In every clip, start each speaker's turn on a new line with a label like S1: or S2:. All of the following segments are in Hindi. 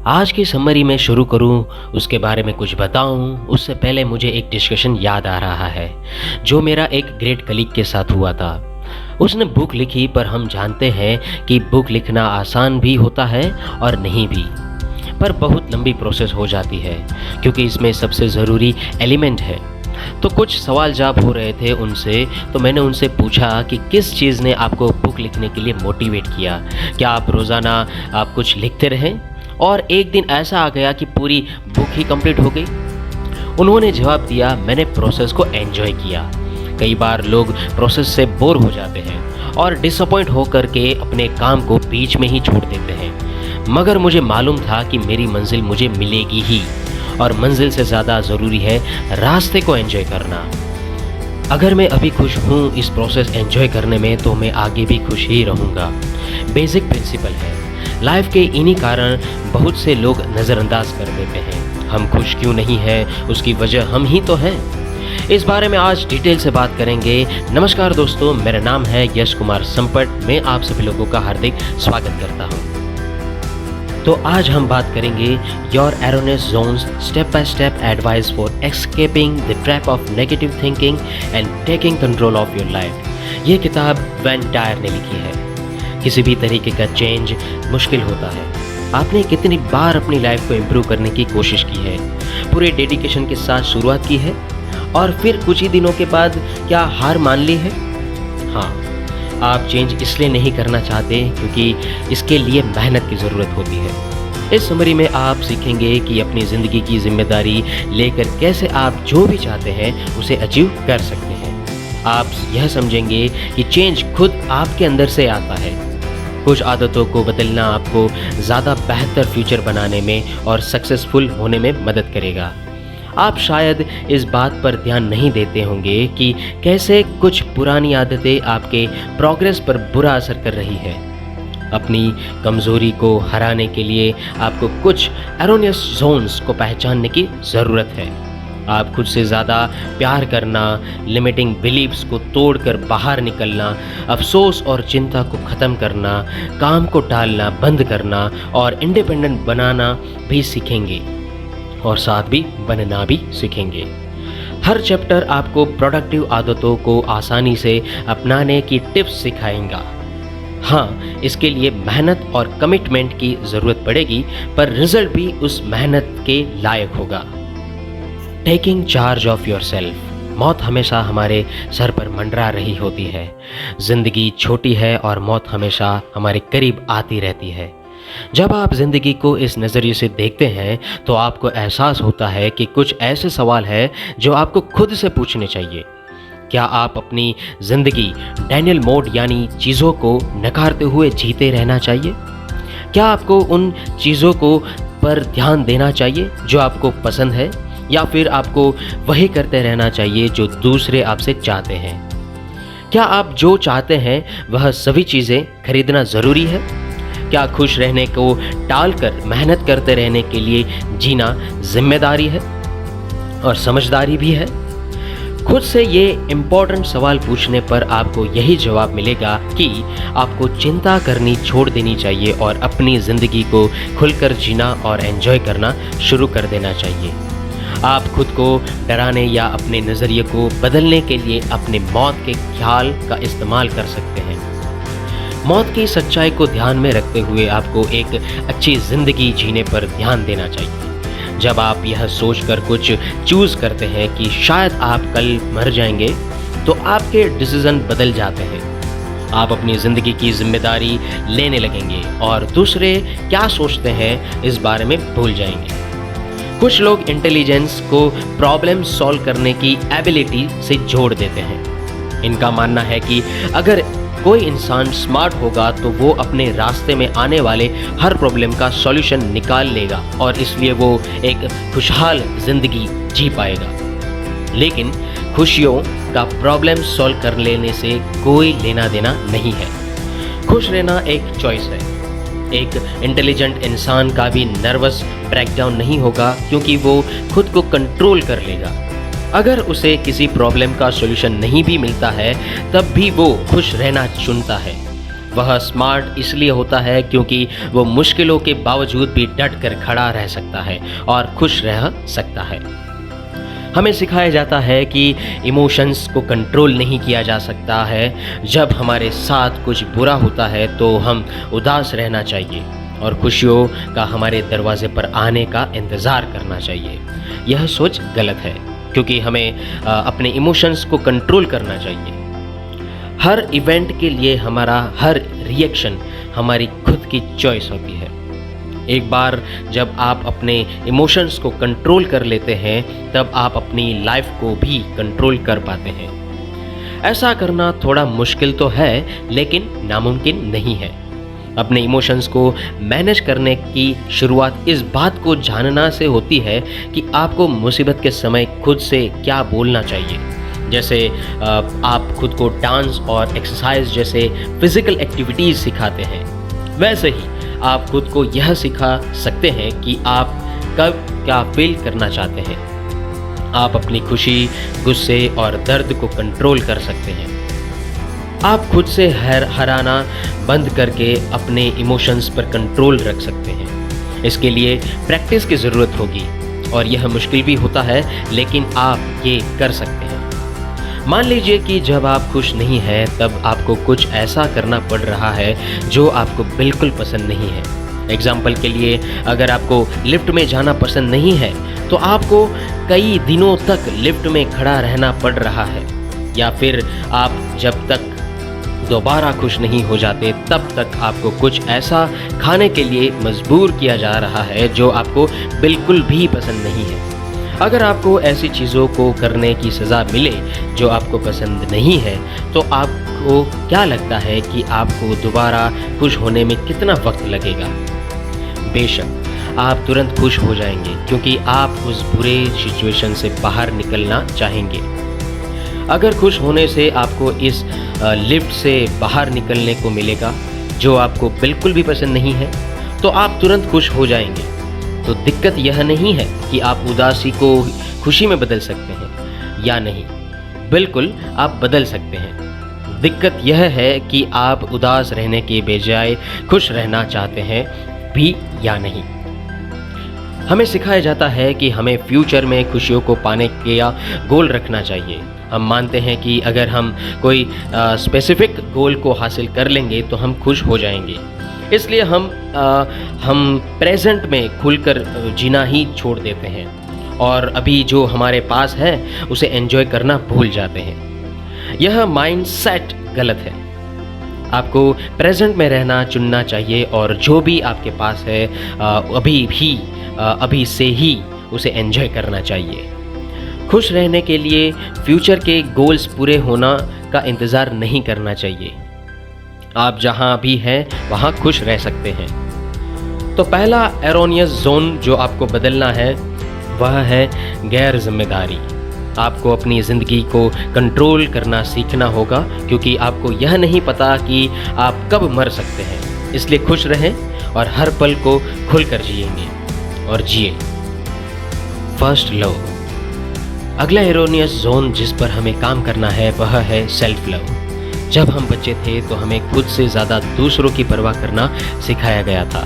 S1: आज की समरी में शुरू करूं, उसके बारे में कुछ बताऊं, उससे पहले मुझे एक डिस्कशन याद आ रहा है जो मेरा एक ग्रेट कलीग के साथ हुआ था। उसने बुक लिखी, पर हम जानते हैं कि बुक लिखना आसान भी होता है और नहीं भी, पर बहुत लंबी प्रोसेस हो जाती है क्योंकि इसमें सबसे ज़रूरी एलिमेंट है। तो कुछ सवाल जवाब हो रहे थे उनसे, तो मैंने उनसे पूछा कि किस चीज़ ने आपको बुक लिखने के लिए मोटिवेट किया। क्या आप रोज़ाना आप कुछ लिखते रहें और एक दिन ऐसा आ गया कि पूरी बुक ही कंप्लीट हो गई? उन्होंने जवाब दिया, मैंने प्रोसेस को एंजॉय किया। कई बार लोग प्रोसेस से बोर हो जाते हैं और डिसअपॉइंट होकर के अपने काम को बीच में ही छोड़ देते हैं, मगर मुझे मालूम था कि मेरी मंजिल मुझे मिलेगी ही, और मंजिल से ज़्यादा ज़रूरी है रास्ते को एंजॉय करना। अगर मैं अभी खुश हूँ इस प्रोसेस एंजॉय करने में, तो मैं आगे भी खुश ही रहूँगा। बेसिक प्रिंसिपल है। लाइफ के इन्हीं कारण बहुत से लोग नज़रअंदाज कर देते हैं। हम खुश क्यों नहीं हैं, उसकी वजह हम ही तो हैं। इस बारे में आज डिटेल से बात करेंगे। नमस्कार दोस्तों, मेरा नाम है यश कुमार संपट। मैं आप सभी लोगों का हार्दिक स्वागत करता हूँ। तो आज हम बात करेंगे your erroneous zones, step by step advice for escaping the trap of negative thinking and taking control of your life. ये किताब वेन डायर ने लिखी है। किसी भी तरीके का चेंज मुश्किल होता है। आपने कितनी बार अपनी लाइफ को इम्प्रूव करने की कोशिश की है, पूरे डेडिकेशन के साथ शुरुआत की है, और फिर कुछ ही दिनों के बाद क्या हार मान ली है? हाँ, आप चेंज इसलिए नहीं करना चाहते क्योंकि इसके लिए मेहनत की ज़रूरत होती है। इस समरी में आप सीखेंगे कि अपनी ज़िंदगी की जिम्मेदारी लेकर कैसे आप जो भी चाहते हैं उसे अचीव कर सकते हैं। आप यह समझेंगे कि चेंज खुद आपके अंदर से आता है। कुछ आदतों को बदलना आपको ज़्यादा बेहतर फ्यूचर बनाने में और सक्सेसफुल होने में मदद करेगा। आप शायद इस बात पर ध्यान नहीं देते होंगे कि कैसे कुछ पुरानी आदतें आपके प्रोग्रेस पर बुरा असर कर रही है। अपनी कमज़ोरी को हराने के लिए आपको कुछ एरोनियस जोन्स को पहचानने की ज़रूरत है। आप खुद से ज़्यादा प्यार करना, लिमिटिंग बिलीव्स को तोड़कर बाहर निकलना, अफसोस और चिंता को ख़त्म करना, काम को टालना बंद करना और इंडिपेंडेंट बनाना भी सीखेंगे, और साथ भी बनना भी सीखेंगे। हर चैप्टर आपको प्रोडक्टिव आदतों को आसानी से अपनाने की टिप्स सिखाएगा। हाँ, इसके लिए मेहनत और कमिटमेंट की ज़रूरत पड़ेगी, पर रिजल्ट भी उस मेहनत के लायक होगा। Taking charge of your self. मौत हमेशा हमारे सर पर मंडरा रही होती है। ज़िंदगी छोटी है और मौत हमेशा हमारे करीब आती रहती है। जब आप ज़िंदगी को इस नज़रिए से देखते हैं तो आपको एहसास होता है कि कुछ ऐसे सवाल हैं जो आपको खुद से पूछने चाहिए। क्या आप अपनी ज़िंदगी डैनियल मोड यानी चीज़ों को नकारते हुए जीते रहना चाहिए? क्या आपको उन चीज़ों को पर ध्यान देना चाहिए जो आपको पसंद है, या फिर आपको वही करते रहना चाहिए जो दूसरे आपसे चाहते हैं? क्या आप जो चाहते हैं वह सभी चीज़ें खरीदना ज़रूरी है? क्या खुश रहने को टालकर मेहनत करते रहने के लिए जीना जिम्मेदारी है और समझदारी भी है? खुद से ये इम्पोर्टेंट सवाल पूछने पर आपको यही जवाब मिलेगा कि आपको चिंता करनी छोड़ देनी चाहिए और अपनी ज़िंदगी को खुलकर जीना और एंजॉय करना शुरू कर देना चाहिए। आप खुद को डराने या अपने नज़रिए को बदलने के लिए अपने मौत के ख्याल का इस्तेमाल कर सकते हैं। मौत की सच्चाई को ध्यान में रखते हुए आपको एक अच्छी ज़िंदगी जीने पर ध्यान देना चाहिए। जब आप यह सोचकर कुछ चूज़ करते हैं कि शायद आप कल मर जाएंगे, तो आपके डिसीज़न बदल जाते हैं। आप अपनी ज़िंदगी की जिम्मेदारी लेने लगेंगे और दूसरे क्या सोचते हैं इस बारे में भूल जाएंगे। कुछ लोग इंटेलिजेंस को प्रॉब्लम सॉल्व करने की एबिलिटी से जोड़ देते हैं। इनका मानना है कि अगर कोई इंसान स्मार्ट होगा तो वो अपने रास्ते में आने वाले हर प्रॉब्लम का सॉल्यूशन निकाल लेगा और इसलिए वो एक खुशहाल ज़िंदगी जी पाएगा। लेकिन खुशियों का प्रॉब्लम सॉल्व कर लेने से कोई लेना देना नहीं है। खुश रहना एक चॉइस है। एक इंटेलिजेंट इंसान का भी नर्वस ब्रेकडाउन नहीं होगा क्योंकि वो खुद को कंट्रोल कर लेगा। अगर उसे किसी प्रॉब्लम का सॉल्यूशन नहीं भी मिलता है तब भी वो खुश रहना चुनता है। वह स्मार्ट इसलिए होता है क्योंकि वो मुश्किलों के बावजूद भी डट कर खड़ा रह सकता है और खुश रह सकता है। हमें सिखाया जाता है कि इमोशंस को कंट्रोल नहीं किया जा सकता है। जब हमारे साथ कुछ बुरा होता है तो हम उदास रहना चाहिए और खुशियों का हमारे दरवाजे पर आने का इंतज़ार करना चाहिए। यह सोच गलत है क्योंकि हमें अपने इमोशंस को कंट्रोल करना चाहिए। हर इवेंट के लिए हमारा हर रिएक्शन हमारी खुद की चॉइस होती है। एक बार जब आप अपने इमोशंस को कंट्रोल कर लेते हैं तब आप अपनी लाइफ को भी कंट्रोल कर पाते हैं। ऐसा करना थोड़ा मुश्किल तो है लेकिन नामुमकिन नहीं है। अपने इमोशंस को मैनेज करने की शुरुआत इस बात को जानना से होती है कि आपको मुसीबत के समय खुद से क्या बोलना चाहिए। जैसे आप खुद को डांस और एक्सरसाइज जैसे फिजिकल एक्टिविटीज़ सिखाते हैं, वैसे ही आप खुद को यह सिखा सकते हैं कि आप कब क्या फील करना चाहते हैं। आप अपनी खुशी, गुस्से और दर्द को कंट्रोल कर सकते हैं। आप खुद से हराना बंद करके अपने इमोशंस पर कंट्रोल रख सकते हैं। इसके लिए प्रैक्टिस की ज़रूरत होगी और यह मुश्किल भी होता है, लेकिन आप ये कर सकते हैं। मान लीजिए कि जब आप खुश नहीं हैं तब आपको कुछ ऐसा करना पड़ रहा है जो आपको बिल्कुल पसंद नहीं है। एग्जाम्पल के लिए, अगर आपको लिफ्ट में जाना पसंद नहीं है तो आपको कई दिनों तक लिफ्ट में खड़ा रहना पड़ रहा है, या फिर आप जब तक दोबारा खुश नहीं हो जाते तब तक आपको कुछ ऐसा खाने के लिए मजबूर किया जा रहा है जो आपको बिल्कुल भी पसंद नहीं है। अगर आपको ऐसी चीज़ों को करने की सज़ा मिले जो आपको पसंद नहीं है तो आपको क्या लगता है कि आपको दोबारा खुश होने में कितना वक्त लगेगा? बेशक आप तुरंत खुश हो जाएंगे क्योंकि आप उस बुरे सिचुएशन से बाहर निकलना चाहेंगे। अगर खुश होने से आपको इस लिफ्ट से बाहर निकलने को मिलेगा जो आपको बिल्कुल भी पसंद नहीं है तो आप तुरंत खुश हो जाएंगे। तो दिक्कत यह नहीं है कि आप उदासी को खुशी में बदल सकते हैं या नहीं। बिल्कुल आप बदल सकते हैं। दिक्कत यह है कि आप उदास रहने के बजाय खुश रहना चाहते हैं भी या नहीं। हमें सिखाया जाता है कि हमें फ्यूचर में खुशियों को पाने का गोल रखना चाहिए। हम मानते हैं कि अगर हम कोई स्पेसिफिक गोल को हासिल कर लेंगे तो हम खुश हो जाएंगे। इसलिए हम प्रेजेंट में खुलकर जीना ही छोड़ देते हैं और अभी जो हमारे पास है उसे एंजॉय करना भूल जाते हैं। यह माइंडसेट गलत है। आपको प्रेजेंट में रहना चुनना चाहिए और जो भी आपके पास है अभी से ही उसे एंजॉय करना चाहिए। खुश रहने के लिए फ्यूचर के गोल्स पूरे होना का इंतज़ार नहीं करना चाहिए। आप जहाँ भी हैं वहाँ खुश रह सकते हैं। तो पहला एरोनियस जोन जो आपको बदलना है वह है गैर जिम्मेदारी। आपको अपनी ज़िंदगी को कंट्रोल करना सीखना होगा क्योंकि आपको यह नहीं पता कि आप कब मर सकते हैं। इसलिए खुश रहें और हर पल को खुलकर जिएंगे और जिए। First love. अगला एरोनियस जोन जिस पर हमें काम करना है वह है सेल्फ लव। जब हम बच्चे थे तो हमें खुद से ज़्यादा दूसरों की परवाह करना सिखाया गया था।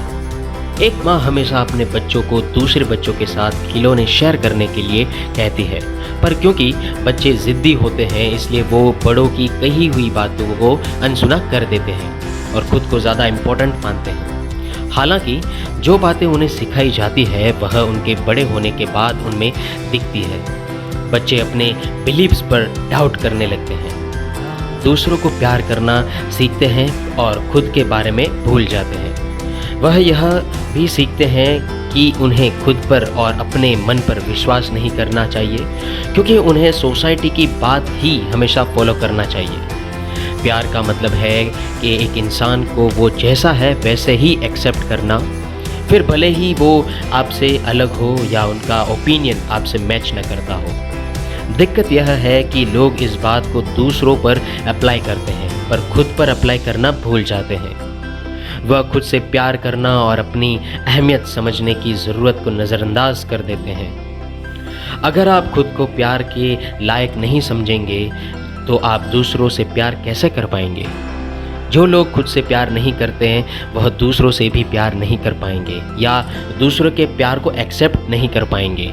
S1: एक माँ हमेशा अपने बच्चों को दूसरे बच्चों के साथ खिलौने शेयर करने के लिए कहती है, पर क्योंकि बच्चे ज़िद्दी होते हैं इसलिए वो बड़ों की कही हुई बातों को अनसुना कर देते हैं और खुद को ज़्यादा इम्पोर्टेंट मानते हैं। हालांकि जो बातें उन्हें सिखाई जाती है वह उनके बड़े होने के बाद उनमें दिखती है। बच्चे अपने बिलीव्स पर डाउट करने लगते हैं, दूसरों को प्यार करना सीखते हैं और खुद के बारे में भूल जाते हैं। वह यह भी सीखते हैं कि उन्हें खुद पर और अपने मन पर विश्वास नहीं करना चाहिए क्योंकि उन्हें सोसाइटी की बात ही हमेशा फॉलो करना चाहिए। प्यार का मतलब है कि एक इंसान को वो जैसा है वैसे ही एक्सेप्ट करना, फिर भले ही वो आपसे अलग हो या उनका ओपिनियन आपसे मैच न करता हो। दिक्कत यह है कि लोग इस बात को दूसरों पर अप्लाई करते हैं पर खुद पर अप्लाई करना भूल जाते हैं। वह खुद से प्यार करना और अपनी अहमियत समझने की ज़रूरत को नज़रअंदाज कर देते हैं। अगर आप खुद को प्यार के लायक नहीं समझेंगे तो आप दूसरों से प्यार कैसे कर पाएंगे? जो लोग खुद से प्यार नहीं करते हैं वह दूसरों से भी प्यार नहीं कर पाएंगे या दूसरों के प्यार को एक्सेप्ट नहीं कर पाएंगे।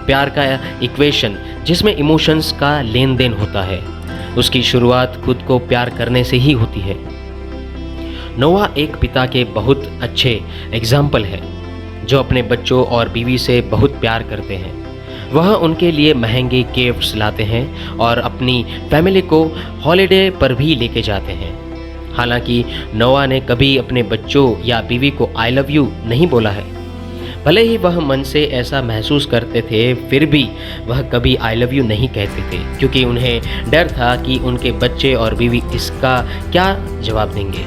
S1: प्यार का इक्वेशन जिसमें इमोशंस का लेन देन होता है, उसकी शुरुआत खुद को प्यार करने से ही होती है। नोआ एक पिता के बहुत अच्छे एग्जाम्पल है जो अपने बच्चों और बीवी से बहुत प्यार करते हैं। वह उनके लिए महंगे गिफ्ट्स लाते हैं और अपनी फैमिली को हॉलिडे पर भी लेके जाते हैं। हालांकि नोआ ने कभी अपने बच्चों या बीवी को आई लव यू नहीं बोला है। भले ही वह मन से ऐसा महसूस करते थे, फिर भी वह कभी आई लव यू नहीं कहते थे, क्योंकि उन्हें डर था कि उनके बच्चे और बीवी इसका क्या जवाब देंगे।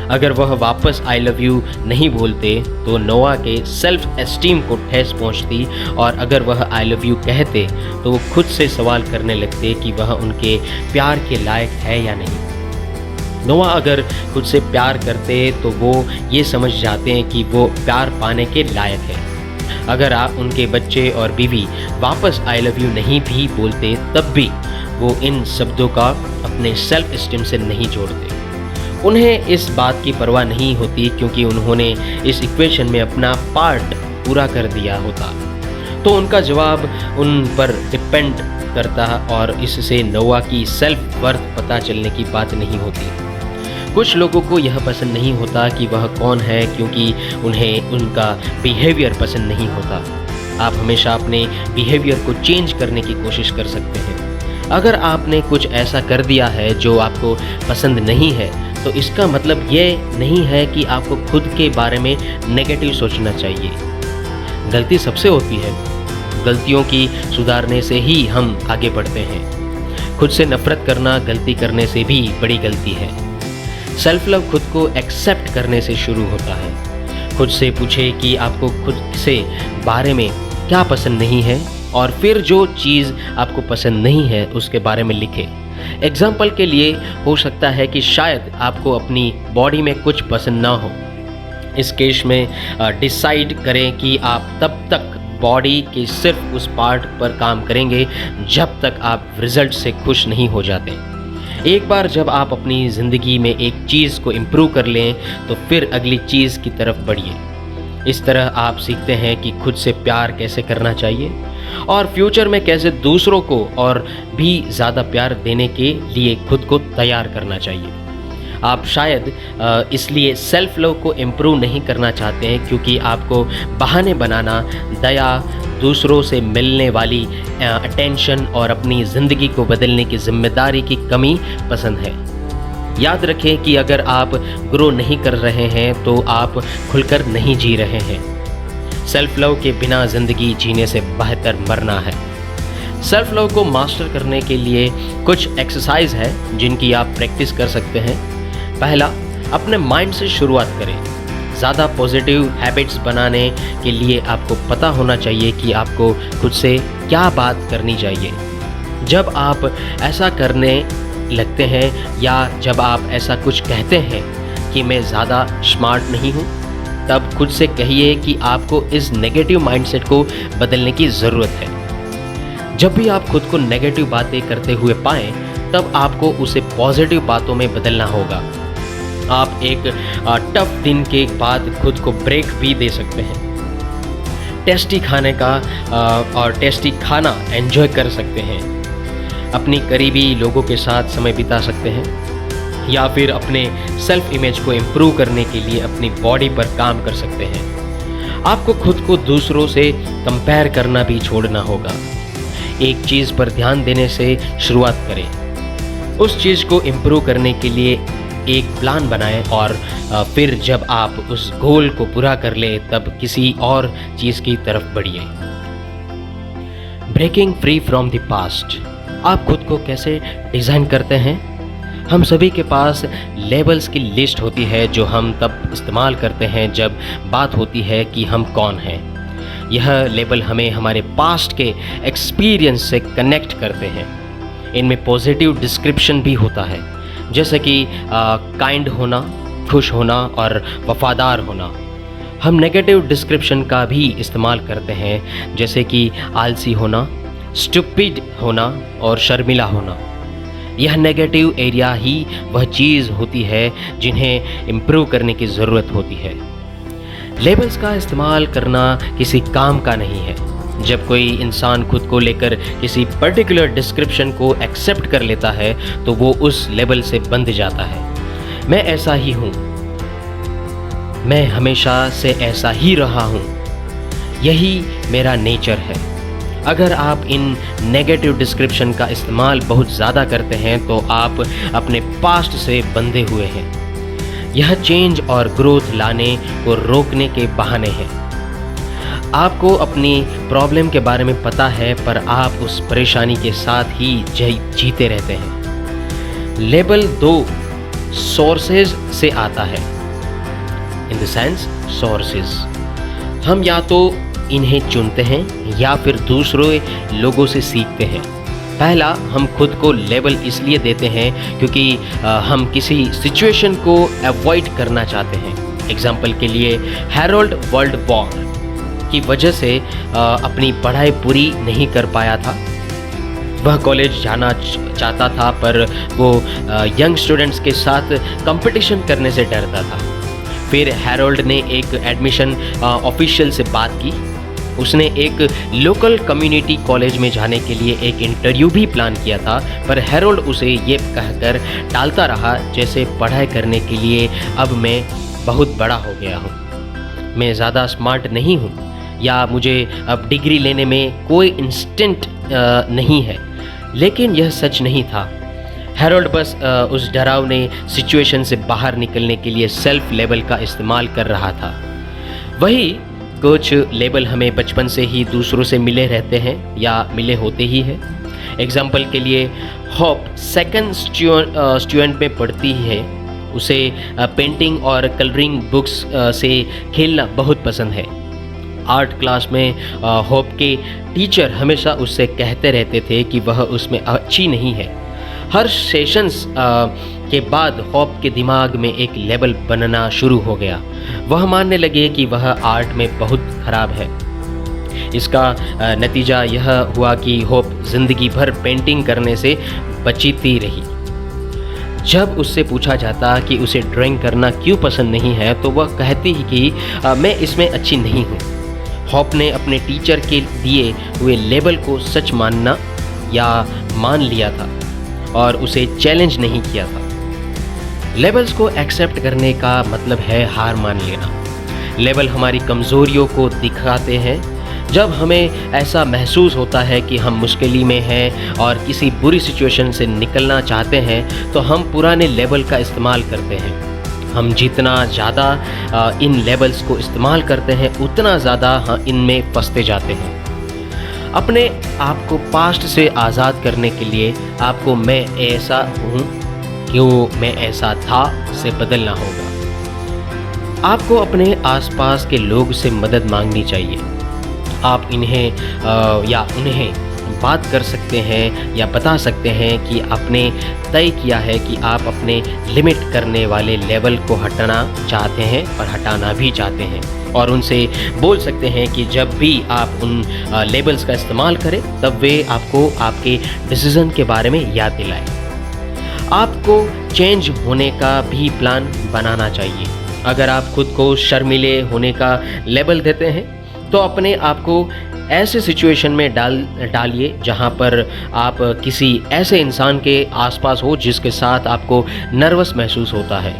S1: अगर वह वापस आई लव यू नहीं बोलते तो नोआ के सेल्फ एस्टीम को ठेस पहुंचती, और अगर वह आई लव यू कहते तो वो खुद से सवाल करने लगते कि वह उनके प्यार के लायक है या नहीं। नोआ अगर खुद से प्यार करते तो वो ये समझ जाते हैं कि वो प्यार पाने के लायक है। अगर आप उनके बच्चे और बीवी वापस आई लव यू नहीं भी बोलते, तब भी वो इन शब्दों का अपने सेल्फ एस्टीम से नहीं जोड़ते। उन्हें इस बात की परवाह नहीं होती, क्योंकि उन्होंने इस इक्वेशन में अपना पार्ट पूरा कर दिया होता। तो उनका जवाब उन पर डिपेंड करता, और इससे नोआ की सेल्फ वर्थ पता चलने की बात नहीं होती। कुछ लोगों को यह पसंद नहीं होता कि वह कौन है, क्योंकि उन्हें उनका बिहेवियर पसंद नहीं होता। आप हमेशा अपने बिहेवियर को चेंज करने की कोशिश कर सकते हैं। अगर आपने कुछ ऐसा कर दिया है जो आपको पसंद नहीं है, तो इसका मतलब ये नहीं है कि आपको खुद के बारे में नेगेटिव सोचना चाहिए। गलती सबसे होती है, गलतियों की सुधारने से ही हम आगे बढ़ते हैं। खुद से नफरत करना गलती करने से भी बड़ी गलती है। सेल्फ लव खुद को एक्सेप्ट करने से शुरू होता है। खुद से पूछे कि आपको खुद से बारे में क्या पसंद नहीं है, और फिर जो चीज़ आपको पसंद नहीं है उसके बारे में लिखें। एग्जाम्पल के लिए हो सकता है कि शायद आपको अपनी बॉडी में कुछ पसंद ना हो। इस केस में डिसाइड करें कि आप तब तक बॉडी के सिर्फ उस पार्ट पर काम करेंगे जब तक आप रिजल्ट से खुश नहीं हो जाते। एक बार जब आप अपनी ज़िंदगी में एक चीज़ को इम्प्रूव कर लें तो फिर अगली चीज़ की तरफ बढ़िए। इस तरह आप सीखते हैं कि खुद से प्यार कैसे करना चाहिए और फ्यूचर में कैसे दूसरों को और भी ज़्यादा प्यार देने के लिए खुद को तैयार करना चाहिए। आप शायद इसलिए सेल्फ लव को इम्प्रूव नहीं करना चाहते हैं क्योंकि आपको बहाने बनाना, दया, दूसरों से मिलने वाली अटेंशन और अपनी ज़िंदगी को बदलने की जिम्मेदारी की कमी पसंद है। याद रखें कि अगर आप ग्रो नहीं कर रहे हैं तो आप खुलकर नहीं जी रहे हैं। सेल्फ लव के बिना ज़िंदगी जीने से बेहतर मरना है। सेल्फ लव को मास्टर करने के लिए कुछ एक्सरसाइज है जिनकी आप प्रैक्टिस कर सकते हैं। पहला, अपने माइंड से शुरुआत करें। ज़्यादा पॉजिटिव हैबिट्स बनाने के लिए आपको पता होना चाहिए कि आपको खुद से क्या बात करनी चाहिए। जब आप ऐसा करने लगते हैं या जब आप ऐसा कुछ कहते हैं कि मैं ज़्यादा स्मार्ट नहीं हूँ, तब खुद से कहिए कि आपको इस नेगेटिव माइंडसेट को बदलने की ज़रूरत है। जब भी आप खुद को नेगेटिव बातें करते हुए पाएं, तब आपको उसे पॉजिटिव बातों में बदलना होगा। आप एक टफ दिन के बाद खुद को ब्रेक भी दे सकते हैं। टेस्टी खाने का और टेस्टी खाना एंजॉय कर सकते हैं। अपनी करीबी लोगों के साथ समय बिता सकते हैं या फिर अपने सेल्फ इमेज को इम्प्रूव करने के लिए अपनी बॉडी पर काम कर सकते हैं। आपको खुद को दूसरों से कंपेयर करना भी छोड़ना होगा। एक चीज़ पर ध्यान देने से शुरुआत करें। उस चीज़ को इम्प्रूव करने के लिए एक प्लान बनाएं और फिर जब आप उस गोल को पूरा कर ले तब किसी और चीज़ की तरफ बढ़िए। Breaking free from the past. आप खुद को कैसे डिज़ाइन करते हैं? हम सभी के पास लेबल्स की लिस्ट होती है जो हम तब इस्तेमाल करते हैं जब बात होती है कि हम कौन हैं। यह लेबल हमें हमारे पास्ट के एक्सपीरियंस से कनेक्ट करते हैं। इनमें पॉजिटिव डिस्क्रिप्शन भी होता है, जैसे कि काइंड होना, खुश होना और वफादार होना। हम नेगेटिव डिस्क्रिप्शन का भी इस्तेमाल करते हैं, जैसे कि आलसी होना, स्टूपिड होना और शर्मिला होना। यह नेगेटिव एरिया ही वह चीज़ होती है जिन्हें इम्प्रूव करने की ज़रूरत होती है। लेबल्स का इस्तेमाल करना किसी काम का नहीं है। जब कोई इंसान खुद को लेकर किसी पर्टिकुलर डिस्क्रिप्शन को एक्सेप्ट कर लेता है तो वो उस लेबल से बंध जाता है। मैं ऐसा ही हूँ, मैं हमेशा से ऐसा ही रहा हूँ, यही मेरा नेचर है। अगर आप इन नेगेटिव डिस्क्रिप्शन का इस्तेमाल बहुत ज़्यादा करते हैं तो आप अपने पास्ट से बंधे हुए हैं। यह चेंज और ग्रोथ लाने को रोकने के बहाने हैं। आपको अपनी प्रॉब्लम के बारे में पता है पर आप उस परेशानी के साथ ही जीते रहते हैं। लेबल दो सोर्सेज से आता है। इन द सेंस सोर्सेज, हम या तो इन्हें चुनते हैं या फिर दूसरों लोगों से सीखते हैं। पहला, हम खुद को लेबल इसलिए देते हैं क्योंकि हम किसी सिचुएशन को अवॉइड करना चाहते हैं। एग्जाम्पल के लिए हैरोल्ड वर्ल्ड वॉर की वजह से अपनी पढ़ाई पूरी नहीं कर पाया था। वह कॉलेज जाना चाहता था पर वो यंग स्टूडेंट्स के साथ कंपटीशन करने से डरता था। फिर हैरोल्ड ने एक एडमिशन ऑफिशियल से बात की। उसने एक लोकल कम्युनिटी कॉलेज में जाने के लिए एक इंटरव्यू भी प्लान किया था पर हैरोल्ड उसे ये कहकर टालता रहा जैसे पढ़ाई करने के लिए अब मैं बहुत बड़ा हो गया हूँ, मैं ज़्यादा स्मार्ट नहीं हूँ या मुझे अब डिग्री लेने में कोई इंस्टेंट नहीं है। लेकिन यह सच नहीं था। हैरोल्ड बस उस डरावने सिचुएशन से बाहर निकलने के लिए सेल्फ लेबल का इस्तेमाल कर रहा था। वही कुछ लेबल हमें बचपन से ही दूसरों से मिले रहते हैं या मिले होते ही हैं। एग्जाम्पल के लिए होप सेकंड स्टूडेंट में पढ़ती है। उसे पेंटिंग और कलरिंग बुक्स से खेलना बहुत पसंद है। आर्ट क्लास में होप के टीचर हमेशा उससे कहते रहते थे कि वह उसमें अच्छी नहीं है। हर सेशंस के बाद होप के दिमाग में एक लेबल बनना शुरू हो गया। वह मानने लगे कि वह आर्ट में बहुत खराब है। इसका नतीजा यह हुआ कि होप जिंदगी भर पेंटिंग करने से बचती रही। जब उससे पूछा जाता कि उसे ड्राइंग करना क्यों पसंद नहीं है तो वह कहती कि मैं इसमें अच्छी नहीं हूँ। होप ने अपने टीचर के दिए हुए लेबल को सच मानना या मान लिया था और उसे चैलेंज नहीं किया था। लेबल्स को एक्सेप्ट करने का मतलब है हार मान लेना। लेबल हमारी कमज़ोरियों को दिखाते हैं। जब हमें ऐसा महसूस होता है कि हम मुश्किल में हैं और किसी बुरी सिचुएशन से निकलना चाहते हैं तो हम पुराने लेबल का इस्तेमाल करते हैं। हम जितना ज़्यादा इन लेबल्स को इस्तेमाल करते हैं उतना ज़्यादा इनमें फंसते जाते हैं। अपने आप को पास्ट से आज़ाद करने के लिए आपको मैं ऐसा हूँ क्यों मैं ऐसा था से बदलना होगा। आपको अपने आसपास के लोग से मदद मांगनी चाहिए। आप इन्हें या उन्हें बात कर सकते हैं या बता सकते हैं कि आपने तय किया है कि आप अपने लिमिट करने वाले लेवल को हटाना चाहते हैं और हटाना भी चाहते हैं, और उनसे बोल सकते हैं कि जब भी आप उन लेबल्स का इस्तेमाल करें तब वे आपको आपके डिसीज़न के बारे में याद दिलाएं। आपको चेंज होने का भी प्लान बनाना चाहिए। अगर आप खुद को शर्मीले होने का लेबल देते हैं तो अपने आप को ऐसे सिचुएशन में डालिए जहां पर आप किसी ऐसे इंसान के आसपास हो जिसके साथ आपको नर्वस महसूस होता है।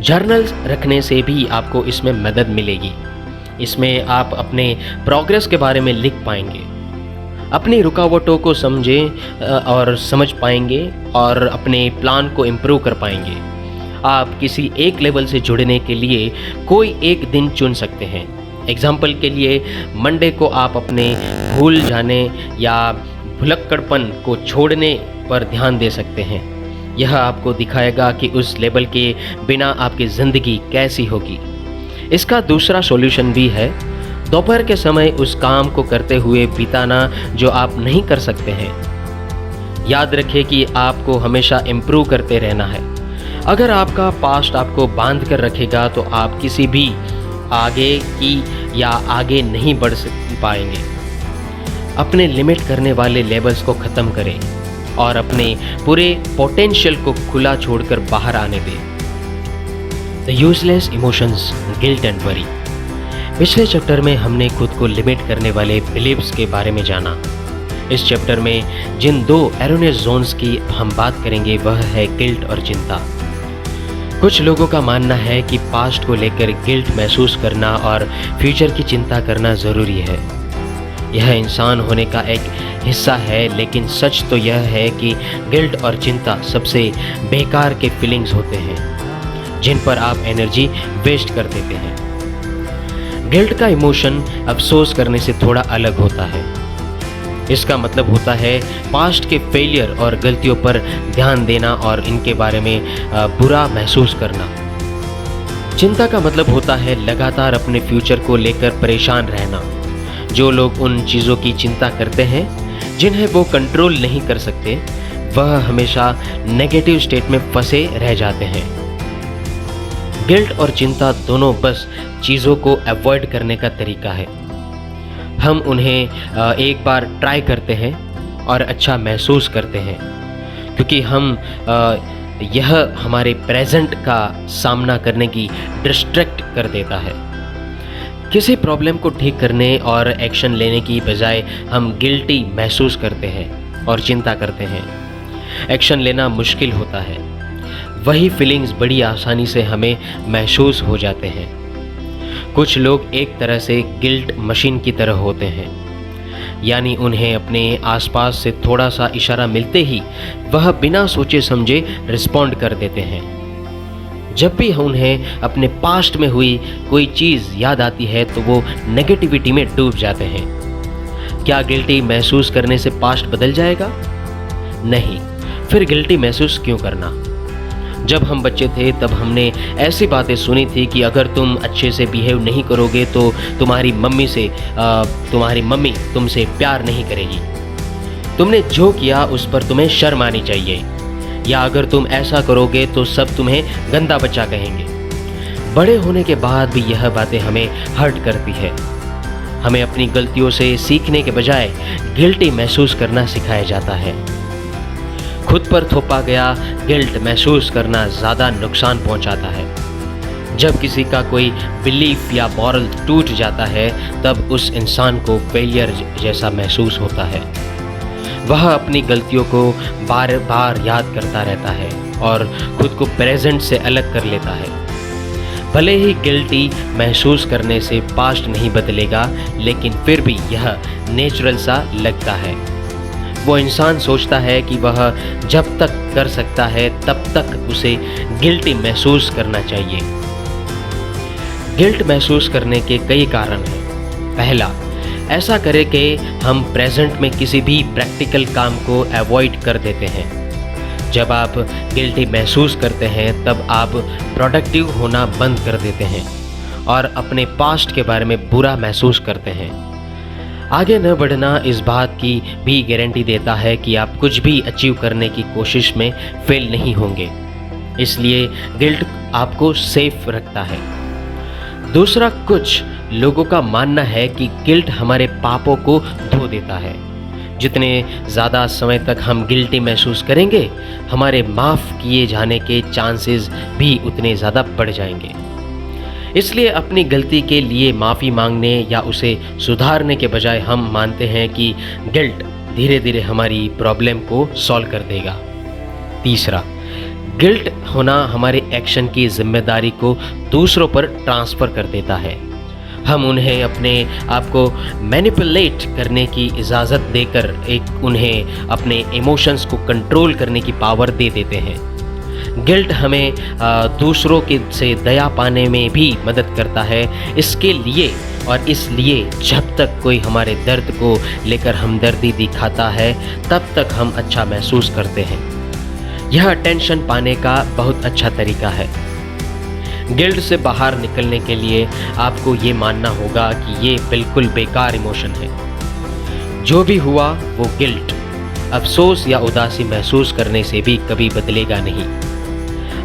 S1: जर्नल्स रखने से भी आपको इसमें मदद मिलेगी। इसमें आप अपने प्रोग्रेस के बारे में लिख पाएंगे, अपनी रुकावटों को समझें और समझ पाएंगे और अपने प्लान को इम्प्रूव कर पाएंगे। आप किसी एक लेवल से जुड़ने के लिए कोई एक दिन चुन सकते हैं। एग्जाम्पल के लिए मंडे को आप अपने भूल जाने या भुलक्कड़पन को छोड़ने पर ध्यान दे सकते हैं। यह आपको दिखाएगा कि उस लेबल के बिना आपकी ज़िंदगी कैसी होगी। इसका दूसरा सॉल्यूशन भी है, दोपहर के समय उस काम को करते हुए बिताना जो आप नहीं कर सकते हैं। याद रखें कि आपको हमेशा इम्प्रूव करते रहना है। अगर आपका पास्ट आपको बांध कर रखेगा तो आप किसी भी आगे की या आगे नहीं बढ़ पाएंगे। अपने लिमिट करने वाले लेबल्स को ख़त्म करें। और अपने पूरे पोटेंशियल को खुला छोड़कर बाहर आने दें। The useless emotions, guilt and worry. पिछले चैप्टर में हमने खुद को लिमिट करने वाले बिलीव्स के बारे में जाना। इस चैप्टर में जिन 2 एरोनियस जोन्स की हम बात करेंगे वह है गिल्ट और चिंता। कुछ लोगों का मानना है कि पास्ट को लेकर गिल्ट महसूस करना और फ्यूचर की चिंता करना ज़रूरी है। यह इंसान होने का एक हिस्सा है, लेकिन सच तो यह है कि गिल्ट और चिंता सबसे बेकार के फीलिंग्स होते हैं जिन पर आप एनर्जी वेस्ट कर देते हैं। गिल्ट का इमोशन अफसोस करने से थोड़ा अलग होता है। इसका मतलब होता है पास्ट के फेलियर और गलतियों पर ध्यान देना और इनके बारे में बुरा महसूस करना। चिंता का मतलब होता है लगातार अपने फ्यूचर को लेकर परेशान रहना। जो लोग उन चीज़ों की चिंता करते हैं जिन्हें वो कंट्रोल नहीं कर सकते, वह हमेशा नेगेटिव स्टेट में फंसे रह जाते हैं। गिल्ट और चिंता दोनों बस चीज़ों को अवॉइड करने का तरीका है। हम उन्हें एक बार ट्राई करते हैं और अच्छा महसूस करते हैं, क्योंकि हम यह हमारे प्रेजेंट का सामना करने की डिस्ट्रैक्ट कर देता है। किसी प्रॉब्लम को ठीक करने और एक्शन लेने की बजाय हम गिल्टी महसूस करते हैं और चिंता करते हैं। एक्शन लेना मुश्किल होता है। वही फीलिंग्स बड़ी आसानी से हमें महसूस हो जाते हैं। कुछ लोग एक तरह से गिल्ट मशीन की तरह होते हैं, यानी उन्हें अपने आसपास से थोड़ा सा इशारा मिलते ही वह बिना सोचे समझे रिस्पॉन्ड कर देते हैं। जब भी उन्हें अपने पास्ट में हुई कोई चीज़ याद आती है तो वो नेगेटिविटी में डूब जाते हैं। क्या गिल्टी महसूस करने से पास्ट बदल जाएगा? नहीं। फिर गिल्टी महसूस क्यों करना? जब हम बच्चे थे तब हमने ऐसी बातें सुनी थी कि अगर तुम अच्छे से बिहेव नहीं करोगे तो तुम्हारी मम्मी तुमसे प्यार नहीं करेगी। तुमने जो किया उस पर तुम्हें शर्म आनी चाहिए, या अगर तुम ऐसा करोगे तो सब तुम्हें गंदा बच्चा कहेंगे। बड़े होने के बाद भी यह बातें हमें हर्ट करती है। हमें अपनी गलतियों से सीखने के बजाय गिल्टी महसूस करना सिखाया जाता है। खुद पर थोपा गया गिल्ट महसूस करना ज़्यादा नुकसान पहुंचाता है। जब किसी का कोई बिलीफ या मॉरल टूट जाता है तब उस इंसान को फेलियर जैसा महसूस होता है। वह अपनी गलतियों को बार बार याद करता रहता है और खुद को प्रेजेंट से अलग कर लेता है। भले ही गिल्टी महसूस करने से पास्ट नहीं बदलेगा, लेकिन फिर भी यह नेचुरल सा लगता है। वो इंसान सोचता है कि वह जब तक कर सकता है तब तक उसे गिल्टी महसूस करना चाहिए। गिल्ट महसूस करने के कई कारण हैं। पहला, ऐसा करें कि हम प्रेजेंट में किसी भी प्रैक्टिकल काम को अवॉइड कर देते हैं। जब आप गिल्टी महसूस करते हैं तब आप प्रोडक्टिव होना बंद कर देते हैं और अपने पास्ट के बारे में बुरा महसूस करते हैं। आगे न बढ़ना इस बात की भी गारंटी देता है कि आप कुछ भी अचीव करने की कोशिश में फेल नहीं होंगे, इसलिए गिल्ट आपको सेफ रखता है। दूसरा, कुछ लोगों का मानना है कि गिल्ट हमारे पापों को धो देता है। जितने ज़्यादा समय तक हम गिल्टी महसूस करेंगे, हमारे माफ़ किए जाने के चांसेस भी उतने ज़्यादा बढ़ जाएंगे। इसलिए अपनी गलती के लिए माफ़ी मांगने या उसे सुधारने के बजाय हम मानते हैं कि गिल्ट धीरे धीरे हमारी प्रॉब्लम को सॉल्व कर देगा। तीसरा, गिल्ट होना हमारे एक्शन की जिम्मेदारी को दूसरों पर ट्रांसफ़र कर देता है। हम उन्हें अपने आप को मैनिपुलेट करने की इजाज़त देकर उन्हें अपने इमोशंस को कंट्रोल करने की पावर दे देते हैं। गिल्ट हमें दूसरों के से दया पाने में भी मदद करता है। इसलिए जब तक कोई हमारे दर्द को लेकर हमदर्दी दिखाता है तब तक हम अच्छा महसूस करते हैं। यह टेंशन पाने का बहुत अच्छा तरीका है। गिल्ट से बाहर निकलने के लिए आपको ये मानना होगा कि ये बिल्कुल बेकार इमोशन है। जो भी हुआ वो गिल्ट, अफसोस या उदासी महसूस करने से भी कभी बदलेगा नहीं।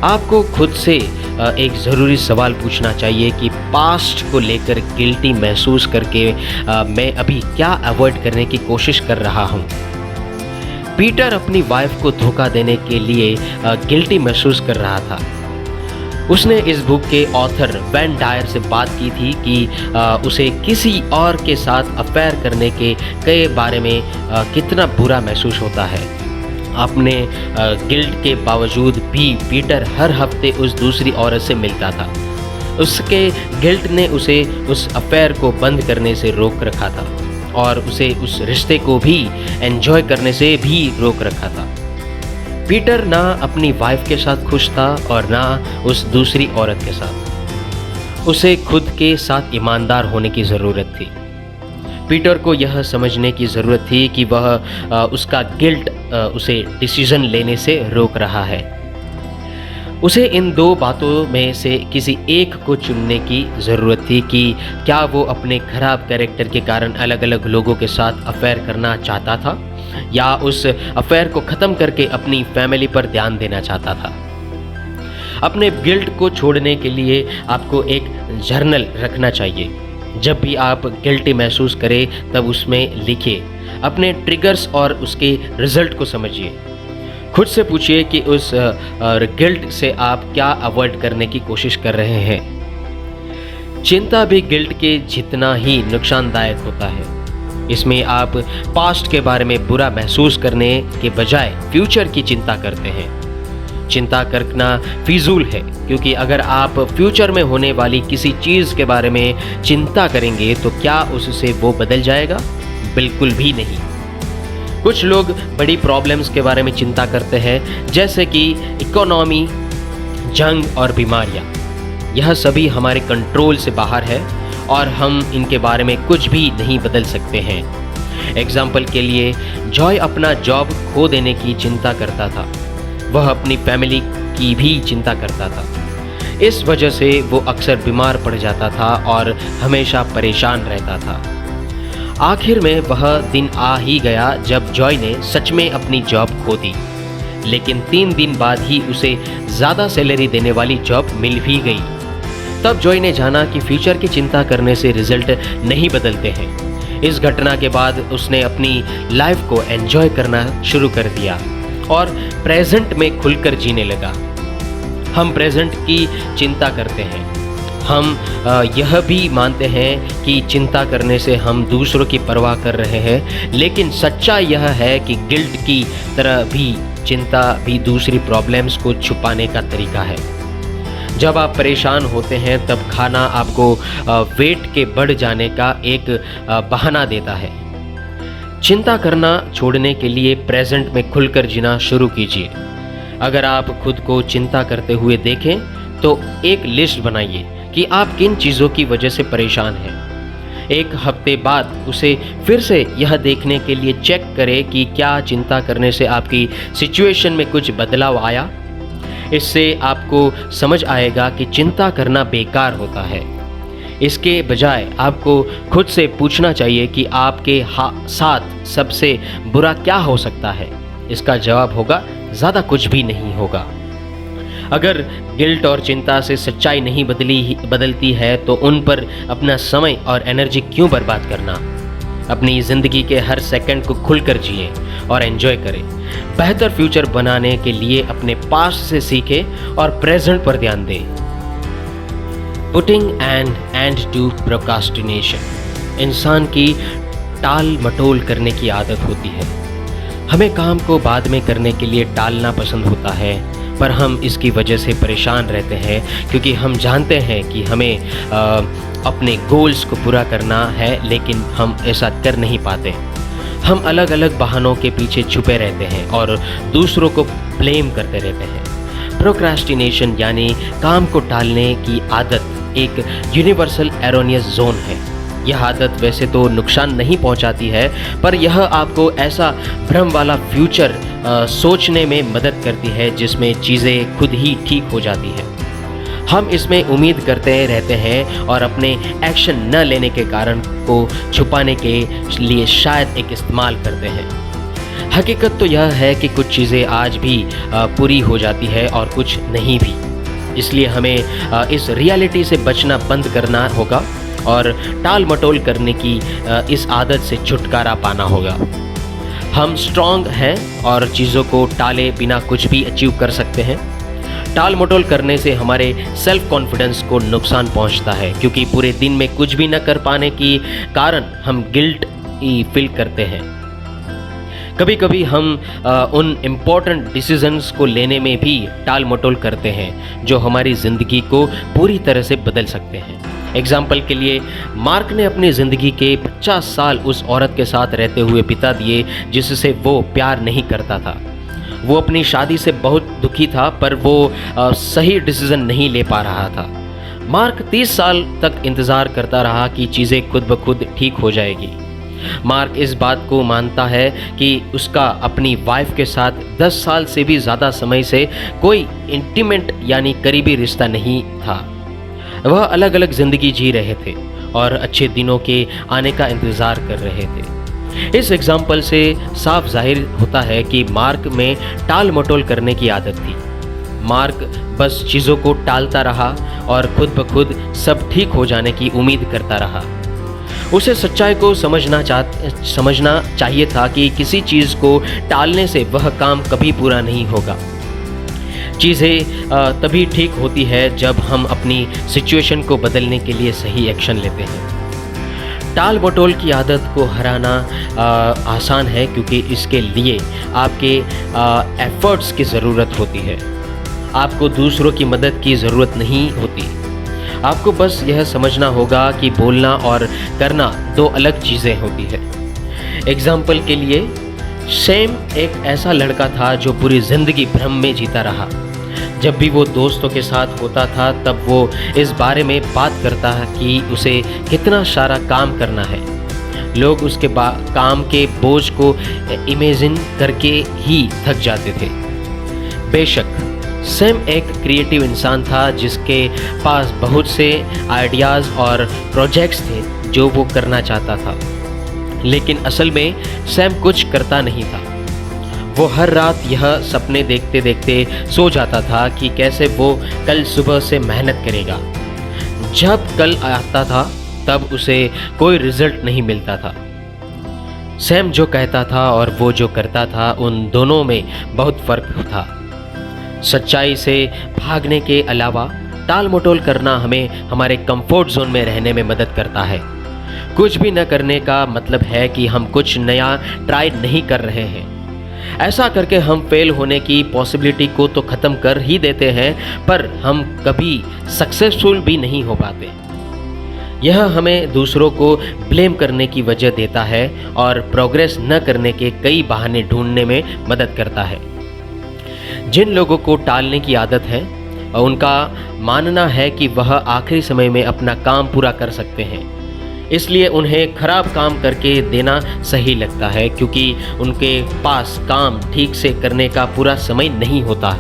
S1: आपको खुद से एक ज़रूरी सवाल पूछना चाहिए कि पास्ट को लेकर गिल्टी महसूस करके मैं अभी क्या अवॉइड करने की कोशिश कर रहा हूँ। पीटर अपनी वाइफ को धोखा देने के लिए गिल्टी महसूस कर रहा था। उसने इस बुक के ऑथर वेन डायर से बात की थी कि उसे किसी और के साथ अफेयर करने के बारे में कितना बुरा महसूस होता है। अपने गिल्ट के बावजूद भी पीटर हर हफ्ते उस दूसरी औरत से मिलता था। उसके गिल्ट ने उसे उस अफेयर को बंद करने से रोक रखा था और उसे उस रिश्ते को भी एंजॉय करने से भी रोक रखा था। पीटर ना अपनी वाइफ के साथ खुश था और ना उस दूसरी औरत के साथ। उसे खुद के साथ ईमानदार होने की ज़रूरत थी। पीटर को यह समझने की ज़रूरत थी कि वह उसका गिल्ट उसे डिसीज़न लेने से रोक रहा है। उसे इन दो बातों में से किसी एक को चुनने की ज़रूरत थी कि क्या वो अपने खराब कैरेक्टर के कारण अलग अलग लोगों के साथ अफेयर करना चाहता था या उस अफेयर को ख़त्म करके अपनी फैमिली पर ध्यान देना चाहता था। अपने गिल्ट को छोड़ने के लिए आपको एक जर्नल रखना चाहिए। जब भी आप गिल्टी महसूस करें तब उसमें लिखिए, अपने ट्रिगर्स और उसके रिजल्ट को समझिए। खुद से पूछिए कि उस गिल्ट से आप क्या अवॉइड करने की कोशिश कर रहे हैं। चिंता भी गिल्ट के जितना ही नुकसानदायक होता है। इसमें आप पास्ट के बारे में बुरा महसूस करने के बजाय फ्यूचर की चिंता करते हैं। चिंता करना फिजूल है, क्योंकि अगर आप फ्यूचर में होने वाली किसी चीज़ के बारे में चिंता करेंगे तो क्या उससे वो बदल जाएगा? बिल्कुल भी नहीं। कुछ लोग बड़ी प्रॉब्लम्स के बारे में चिंता करते हैं, जैसे कि इकोनॉमी, जंग और बीमारियां। यह सभी हमारे कंट्रोल से बाहर है और हम इनके बारे में कुछ भी नहीं बदल सकते हैं। एग्जाम्पल के लिए, जॉय अपना जॉब खो देने की चिंता करता था। वह अपनी फैमिली की भी चिंता करता था। इस वजह से वो अक्सर बीमार पड़ जाता था और हमेशा परेशान रहता था। आखिर में वह दिन आ ही गया जब जॉय ने सच में अपनी जॉब खो दी, लेकिन 3 दिन बाद ही उसे ज़्यादा सैलरी देने वाली जॉब मिल भी गई। तब जॉय ने जाना कि फ्यूचर की चिंता करने से रिजल्ट नहीं बदलते हैं। इस घटना के बाद उसने अपनी लाइफ को एंजॉय करना शुरू कर दिया और प्रेजेंट में खुलकर जीने लगा। हम प्रेजेंट की चिंता करते हैं। हम यह भी मानते हैं कि चिंता करने से हम दूसरों की परवाह कर रहे हैं, लेकिन सच्चाई यह है कि गिल्ट की तरह भी चिंता भी दूसरी प्रॉब्लम्स को छुपाने का तरीका है। जब आप परेशान होते हैं तब खाना आपको वेट के बढ़ जाने का एक बहाना देता है। चिंता करना छोड़ने के लिए प्रेजेंट में खुलकर जीना शुरू कीजिए। अगर आप खुद को चिंता करते हुए देखें तो एक लिस्ट बनाइए कि आप किन चीज़ों की वजह से परेशान हैं। एक हफ्ते बाद उसे फिर से यह देखने के लिए चेक करें कि क्या चिंता करने से आपकी सिचुएशन में कुछ बदलाव आया। इससे आपको समझ आएगा कि चिंता करना बेकार होता है। इसके बजाय आपको खुद से पूछना चाहिए कि आपके साथ सबसे बुरा क्या हो सकता है। इसका जवाब होगा ज़्यादा कुछ भी नहीं होगा। अगर गिल्ट और चिंता से सच्चाई नहीं बदलती है तो उन पर अपना समय और एनर्जी क्यों बर्बाद करना। अपनी ज़िंदगी के हर सेकंड को खुलकर जिए और एंजॉय करें। बेहतर फ्यूचर बनाने के लिए अपने पास्ट से सीखें और प्रेजेंट पर ध्यान दें। Putting an end to procrastination. इंसान की टाल मटोल करने की आदत होती है। हमें काम को बाद में करने के लिए टालना पसंद होता है, पर हम इसकी वजह से परेशान रहते हैं क्योंकि हम जानते हैं कि हमें अपने गोल्स को पूरा करना है, लेकिन हम ऐसा कर नहीं पाते। हम अलग अलग बहानों के पीछे छुपे रहते हैं और दूसरों को ब्लेम करते रहते हैं। प्रोक्रास्टिनेशन यानी काम को टालने की आदत एक यूनिवर्सल एरोनियस जोन है। यह आदत वैसे तो नुकसान नहीं पहुंचाती है, पर यह आपको ऐसा भ्रम वाला फ्यूचर सोचने में मदद करती है जिसमें चीज़ें खुद ही ठीक हो जाती हैं। हम इसमें उम्मीद करते रहते हैं और अपने एक्शन न लेने के कारण को छुपाने के लिए शायद एक इस्तेमाल करते हैं। हकीकत तो यह है कि कुछ चीज़ें आज भी पूरी हो जाती है और कुछ नहीं भी। इसलिए हमें इस रियलिटी से बचना बंद करना होगा और टाल मटोल करने की इस आदत से छुटकारा पाना होगा। हम स्ट्रांग हैं और चीज़ों को टाले बिना कुछ भी अचीव कर सकते हैं। टाल मटोल करने से हमारे सेल्फ कॉन्फिडेंस को नुकसान पहुंचता है, क्योंकि पूरे दिन में कुछ भी न कर पाने की कारण हम गिल्ट फील करते हैं। कभी कभी हम उन इम्पोर्टेंट डिसीजंस को लेने में भी टाल मटोल करते हैं जो हमारी ज़िंदगी को पूरी तरह से बदल सकते हैं। एग्जाम्पल के लिए, मार्क ने अपनी ज़िंदगी के 50 साल उस औरत के साथ रहते हुए बिता दिए जिससे वो प्यार नहीं करता था। वो अपनी शादी से बहुत दुखी था, पर वो सही डिसीज़न नहीं ले पा रहा था। मार्क 30 साल तक इंतज़ार करता रहा कि चीज़ें खुद ब खुद ठीक हो जाएगी। मार्क इस बात को मानता है कि उसका अपनी वाइफ के साथ 10 साल से भी ज़्यादा समय से कोई इंटीमेट यानी करीबी रिश्ता नहीं था। वह अलग अलग ज़िंदगी जी रहे थे और अच्छे दिनों के आने का इंतज़ार कर रहे थे। इस एग्जाम्पल से साफ जाहिर होता है कि मार्क में टाल मटोल करने की आदत थी। मार्क बस चीज़ों को टालता रहा और खुद ब खुद सब ठीक हो जाने की उम्मीद करता रहा। उसे सच्चाई को समझना चाहिए था कि किसी चीज़ को टालने से वह काम कभी पूरा नहीं होगा। चीज़ें तभी ठीक होती है जब हम अपनी सिचुएशन को बदलने के लिए सही एक्शन लेते हैं। टाल मटोल की आदत को हराना आसान है, क्योंकि इसके लिए आपके एफर्ट्स की ज़रूरत होती है। आपको दूसरों की मदद की ज़रूरत नहीं होती। आपको बस यह समझना होगा कि बोलना और करना दो अलग चीज़ें होती है। एग्जाम्पल के लिए, सैम एक ऐसा लड़का था जो पूरी ज़िंदगी भ्रम में जीता रहा। जब भी वो दोस्तों के साथ होता था तब वो इस बारे में बात करता है कि उसे कितना सारा काम करना है। लोग उसके काम के बोझ को इमेजिन करके ही थक जाते थे। बेशक सैम एक क्रिएटिव इंसान था जिसके पास बहुत से आइडियाज़ और प्रोजेक्ट्स थे जो वो करना चाहता था, लेकिन असल में सैम कुछ करता नहीं था। वो हर रात यह सपने देखते देखते सो जाता था कि कैसे वो कल सुबह से मेहनत करेगा। जब कल आता था तब उसे कोई रिजल्ट नहीं मिलता था। सैम जो कहता था और वो जो करता था, उन दोनों में बहुत फ़र्क था। सच्चाई से भागने के अलावा टाल मटोल करना हमें हमारे कंफर्ट जोन में रहने में मदद करता है। कुछ भी न करने का मतलब है कि हम कुछ नया ट्राई नहीं कर रहे हैं। ऐसा करके हम फेल होने की पॉसिबिलिटी को तो ख़त्म कर ही देते हैं, पर हम कभी सक्सेसफुल भी नहीं हो पाते। यह हमें दूसरों को ब्लेम करने की वजह देता है और प्रोग्रेस न करने के कई बहाने ढूंढने में मदद करता है। जिन लोगों को टालने की आदत है, उनका मानना है कि वह आखिरी समय में अपना काम पूरा कर सकते हैं, इसलिए उन्हें खराब काम करके देना सही लगता है, क्योंकि उनके पास काम ठीक से करने का पूरा समय नहीं होता।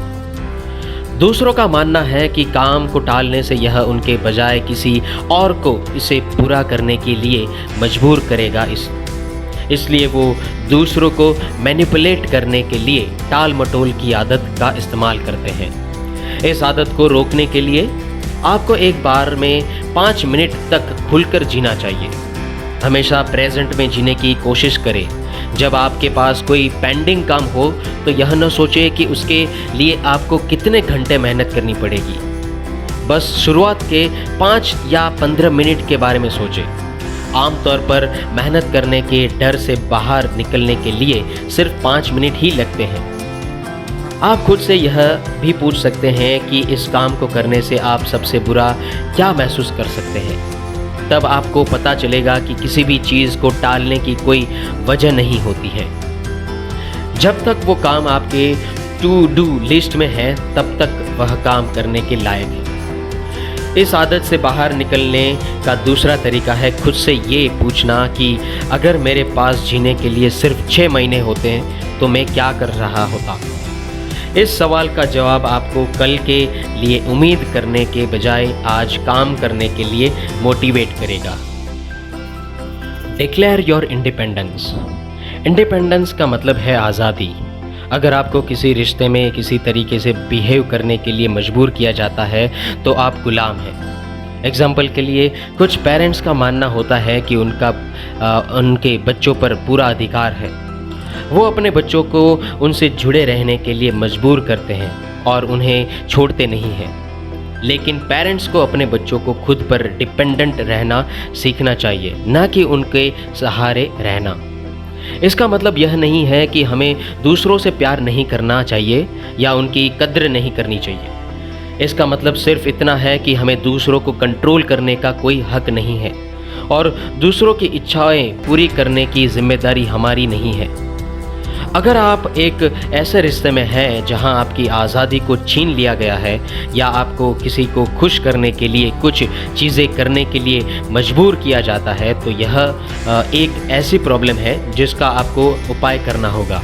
S1: दूसरों का मानना है कि काम को टालने से यह उनके बजाय किसी और को इसे पूरा करने के लिए मजबूर करेगा, इसलिए वो दूसरों को मैनिपुलेट करने के लिए टाल मटोल की आदत का इस्तेमाल करते हैं। इस आदत को रोकने के लिए आपको एक बार में 5 मिनट तक खुलकर जीना चाहिए। हमेशा प्रेजेंट में जीने की कोशिश करें। जब आपके पास कोई पेंडिंग काम हो तो यह न सोचें कि उसके लिए आपको कितने घंटे मेहनत करनी पड़ेगी। बस शुरुआत के 5 या 15 मिनट के बारे में सोचें। आमतौर पर मेहनत करने के डर से बाहर निकलने के लिए सिर्फ 5 मिनट ही लगते हैं। आप खुद से यह भी पूछ सकते हैं कि इस काम को करने से आप सबसे बुरा क्या महसूस कर सकते हैं। तब आपको पता चलेगा कि किसी भी चीज़ को टालने की कोई वजह नहीं होती है। जब तक वो काम आपके टू डू लिस्ट में है, तब तक वह काम करने के लायक है। इस आदत से बाहर निकलने का दूसरा तरीका है खुद से ये पूछना कि अगर मेरे पास जीने के लिए सिर्फ 6 महीने होते हैं तो मैं क्या कर रहा होता। इस सवाल का जवाब आपको कल के लिए उम्मीद करने के बजाय आज काम करने के लिए मोटिवेट करेगा। Declare your independence. इंडिपेंडेंस का मतलब है आज़ादी। अगर आपको किसी रिश्ते में किसी तरीके से बिहेव करने के लिए मजबूर किया जाता है तो आप गुलाम हैं। एग्जाम्पल के लिए, कुछ पेरेंट्स का मानना होता है कि उनके बच्चों पर पूरा अधिकार है। वो अपने बच्चों को उनसे जुड़े रहने के लिए मजबूर करते हैं और उन्हें छोड़ते नहीं हैं। लेकिन पेरेंट्स को अपने बच्चों को खुद पर डिपेंडेंट रहना सीखना चाहिए, ना कि उनके सहारे रहना। इसका मतलब यह नहीं है कि हमें दूसरों से प्यार नहीं करना चाहिए या उनकी कद्र नहीं करनी चाहिए। इसका मतलब सिर्फ इतना है कि हमें दूसरों को कंट्रोल करने का कोई हक नहीं है और दूसरों की इच्छाएं पूरी करने की जिम्मेदारी हमारी नहीं है। अगर आप एक ऐसे रिश्ते में हैं जहां आपकी आज़ादी को छीन लिया गया है या आपको किसी को खुश करने के लिए कुछ चीज़ें करने के लिए मजबूर किया जाता है, तो यह एक ऐसी प्रॉब्लम है जिसका आपको उपाय करना होगा।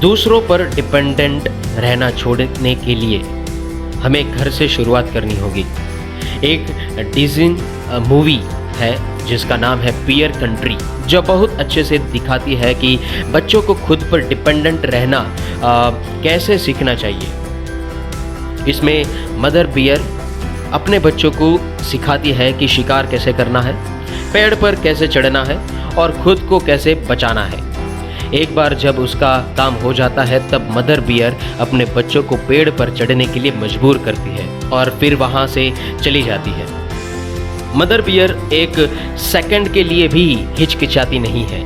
S1: दूसरों पर डिपेंडेंट रहना छोड़ने के लिए हमें घर से शुरुआत करनी होगी। एक डिज़नी मूवी है जिसका नाम है पियर कंट्री, जो बहुत अच्छे से दिखाती है कि बच्चों को खुद पर डिपेंडेंट रहना कैसे सीखना चाहिए। इसमें मदर बियर अपने बच्चों को सिखाती है कि शिकार कैसे करना है, पेड़ पर कैसे चढ़ना है और खुद को कैसे बचाना है। एक बार जब उसका काम हो जाता है तब मदर बियर अपने बच्चों को पेड़ पर चढ़ने के लिए मजबूर करती है और फिर वहाँ से चली जाती है। मदर बियर एक सेकंड के लिए भी हिचकिचाती नहीं है,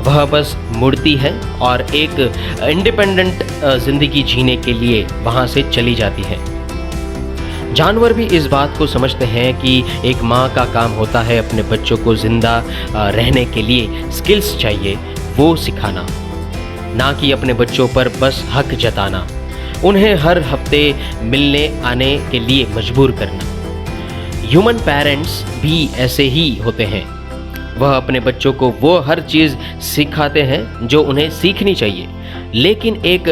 S1: वह बस मुड़ती है और एक इंडिपेंडेंट ज़िंदगी जीने के लिए वहाँ से चली जाती है। जानवर भी इस बात को समझते हैं कि एक माँ का काम होता है अपने बच्चों को ज़िंदा रहने के लिए स्किल्स चाहिए वो सिखाना, ना कि अपने बच्चों पर बस हक जताना, उन्हें हर हफ्ते मिलने आने के लिए मजबूर करना। ह्यूमन पेरेंट्स भी ऐसे ही होते हैं, वह अपने बच्चों को वो हर चीज़ सिखाते हैं जो उन्हें सीखनी चाहिए, लेकिन एक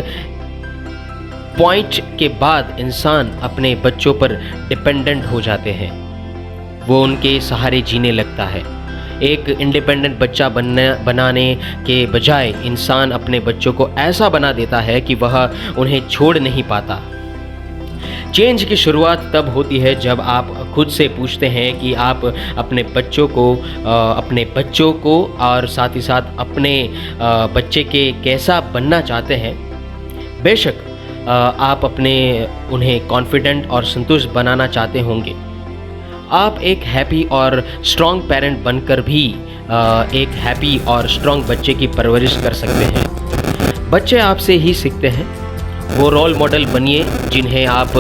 S1: पॉइंट के बाद इंसान अपने बच्चों पर डिपेंडेंट हो जाते हैं, वो उनके सहारे जीने लगता है। एक इंडिपेंडेंट बच्चा बनाने के बजाय इंसान अपने बच्चों को ऐसा बना देता है कि वह उन्हें छोड़ नहीं पाता। चेंज की शुरुआत तब होती है जब आप खुद से पूछते हैं कि आप अपने बच्चों को और साथ ही साथ अपने बच्चे के कैसा बनना चाहते हैं। बेशक आप उन्हें कॉन्फिडेंट और संतुष्ट बनाना चाहते होंगे। आप एक हैप्पी और स्ट्रॉन्ग पेरेंट बनकर भी एक हैप्पी और स्ट्रॉन्ग बच्चे की परवरिश कर सकते हैं। बच्चे आपसे ही सीखते हैं। वो रोल मॉडल बनिए जिन्हें आप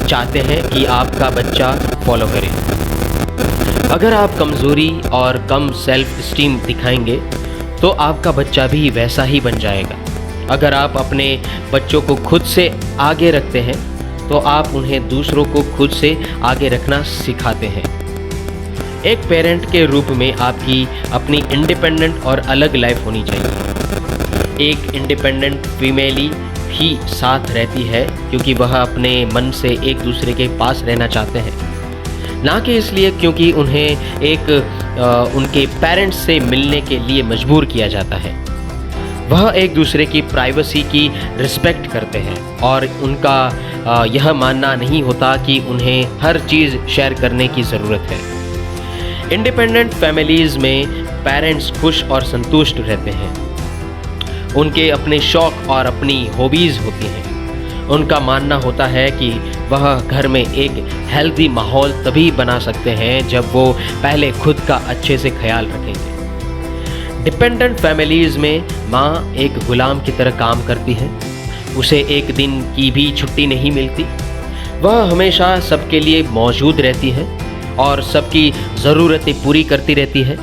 S1: चाहते हैं कि आपका बच्चा फॉलो करे। अगर आप कमज़ोरी और कम सेल्फ स्टीम दिखाएंगे तो आपका बच्चा भी वैसा ही बन जाएगा। अगर आप अपने बच्चों को खुद से आगे रखते हैं तो आप उन्हें दूसरों को खुद से आगे रखना सिखाते हैं। एक पेरेंट के रूप में आपकी अपनी इंडिपेंडेंट और अलग लाइफ होनी चाहिए। एक इंडिपेंडेंट फीमेली ही साथ रहती है क्योंकि वह अपने मन से एक दूसरे के पास रहना चाहते हैं, ना कि इसलिए क्योंकि उन्हें उनके पेरेंट्स से मिलने के लिए मजबूर किया जाता है। वह एक दूसरे की प्राइवेसी की रिस्पेक्ट करते हैं और उनका यह मानना नहीं होता कि उन्हें हर चीज़ शेयर करने की ज़रूरत है। इंडिपेंडेंट फैमिलीज़ में पेरेंट्स खुश और संतुष्ट रहते हैं। उनके अपने शौक़ और अपनी हॉबीज़ होती हैं। उनका मानना होता है कि वह घर में एक हेल्दी माहौल तभी बना सकते हैं जब वो पहले खुद का अच्छे से ख्याल रखेंगे। डिपेंडेंट फैमिलीज़ में माँ एक गुलाम की तरह काम करती है, उसे एक दिन की भी छुट्टी नहीं मिलती। वह हमेशा सबके लिए मौजूद रहती है और सबकी ज़रूरतें पूरी करती रहती है।